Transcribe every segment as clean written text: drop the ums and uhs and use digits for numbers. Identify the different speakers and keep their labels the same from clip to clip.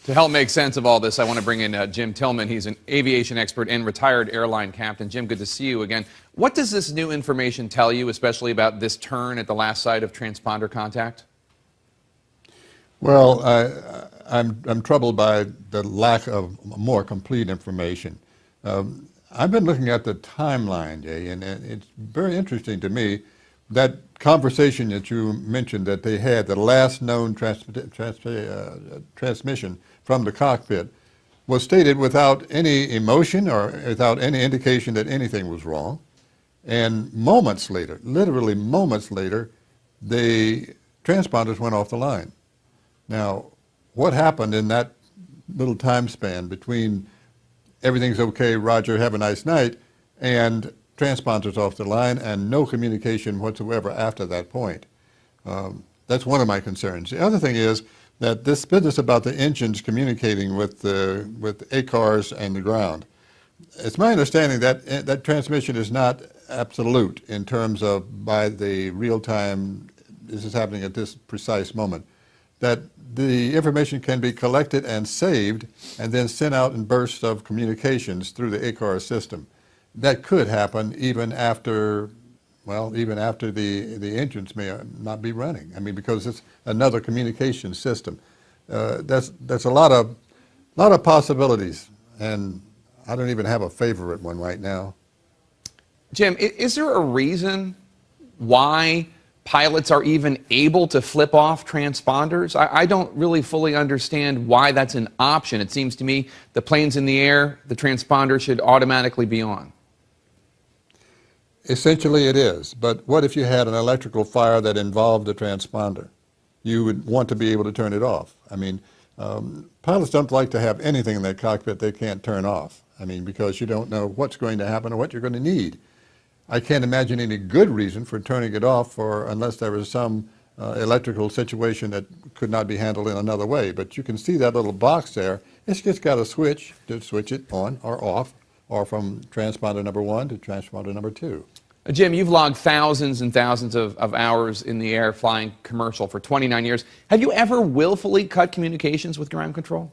Speaker 1: To help make sense of all this, I want to bring in Jim Tillman. He's an aviation expert and retired airline captain. Jim, good to see you again. What does this new information tell you, especially about this turn at the last site of transponder contact?
Speaker 2: Well, I'm troubled by the lack of more complete information. I've been looking at the timeline, Jay, and it's very interesting to me that conversation that you mentioned that they had, the last known transmission from the cockpit, was stated without any emotion or without any indication that anything was wrong. And moments later, literally moments later, the transponders went off the line. Now, what happened in that little time span between everything's okay, Roger, have a nice night, and transponders off the line and no communication whatsoever after that point? That's one of my concerns. The other thing is that this business about the engines communicating with ACARS and the ground, it's my understanding that that transmission is not absolute in terms of by the real time, this is happening at this precise moment, that the information can be collected and saved and then sent out in bursts of communications through the ACARS system. That could happen even after, well, even after the engines may not be running. I mean, because it's another communication system. That's a lot of possibilities, and I don't even have a favorite one right now.
Speaker 1: Jim, is there a reason why pilots are even able to flip off transponders? I don't really fully understand why that's an option. It seems to me the plane's in the air, the transponder should automatically be on.
Speaker 2: Essentially it is, but what if you had an electrical fire that involved the transponder? You would want to be able to turn it off. I mean, pilots don't like to have anything in their cockpit they can't turn off. I mean, because you don't know what's going to happen or what you're going to need. I can't imagine any good reason for turning it off unless there was some electrical situation that could not be handled in another way. But you can see that little box there. It's just got a switch to switch it on or off, or from transponder number 1 to transponder number 2.
Speaker 1: Jim, you've logged thousands and thousands of hours in the air flying commercial for 29 years. Have you ever willfully cut communications with ground control?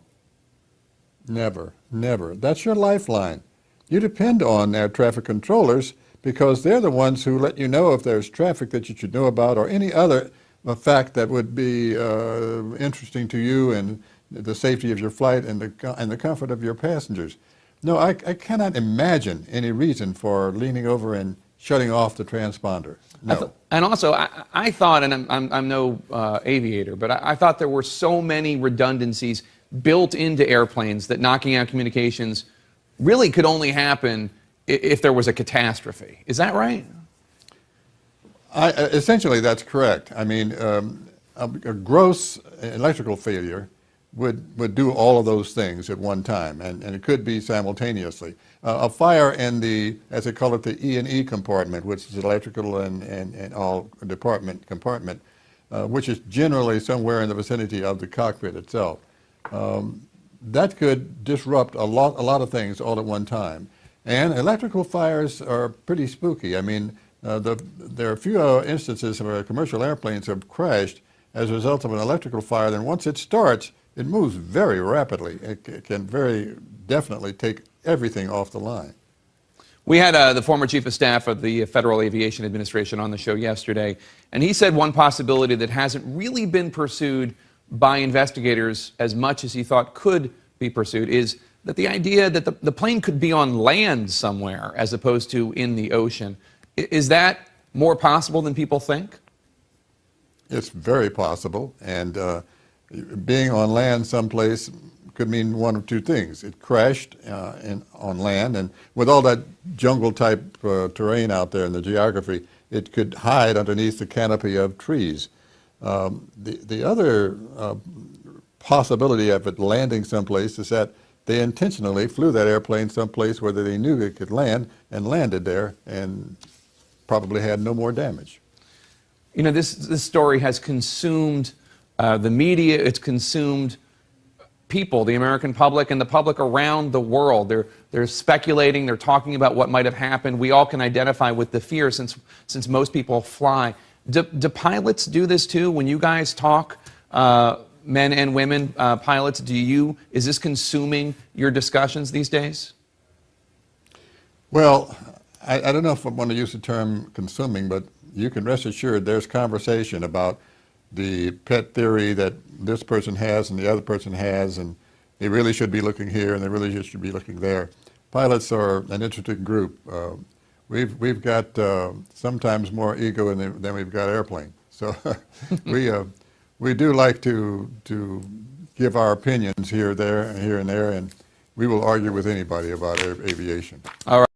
Speaker 2: Never, never. That's your lifeline. You depend on air traffic controllers because they're the ones who let you know if there's traffic that you should know about or any other fact that would be interesting to you and the safety of your flight and the comfort of your passengers. No, I cannot imagine any reason for leaning over and shutting off the transponder. No.
Speaker 1: And also, I thought, and I'm no aviator, but I thought there were so many redundancies built into airplanes that knocking out communications really could only happen if there was a catastrophe. Is that right?
Speaker 2: Essentially, that's correct. I mean, a gross electrical failure would do all of those things at one time, and it could be simultaneously. A fire in the, as they call it, the E&E compartment, which is electrical and all compartment, which is generally somewhere in the vicinity of the cockpit itself. That could disrupt a lot of things all at one time. And electrical fires are pretty spooky. I mean, there are a few instances where commercial airplanes have crashed as a result of an electrical fire. Then once it starts, it moves very rapidly. It can very definitely take everything off the line.
Speaker 1: We had the former chief of staff of the Federal Aviation Administration on the show yesterday, and he said one possibility that hasn't really been pursued by investigators as much as he thought could be pursued is that the idea that the plane could be on land somewhere as opposed to in the ocean. Is that more possible than people think?
Speaker 2: It's very possible, and being on land someplace could mean one of two things. It crashed on land, and with all that jungle-type terrain out there in the geography, it could hide underneath the canopy of trees. The other possibility of it landing someplace is that they intentionally flew that airplane someplace where they knew it could land and landed there and probably had no more damage.
Speaker 1: You know, this story has consumed the media, it's consumed people, the American public and the public around the world. They're speculating, they're talking about what might have happened. We all can identify with the fear since most people fly. Do pilots do this too? When you guys talk, men and women pilots? Is this consuming your discussions these days?
Speaker 2: Well, I don't know if I want to use the term consuming, but you can rest assured there's conversation about the pet theory that this person has and the other person has, and they really should be looking here and they really should be looking there. Pilots are an interesting group. We've got sometimes more ego than we've got airplane. So we do like to give our opinions here and there, and we will argue with anybody about aviation.
Speaker 1: All right.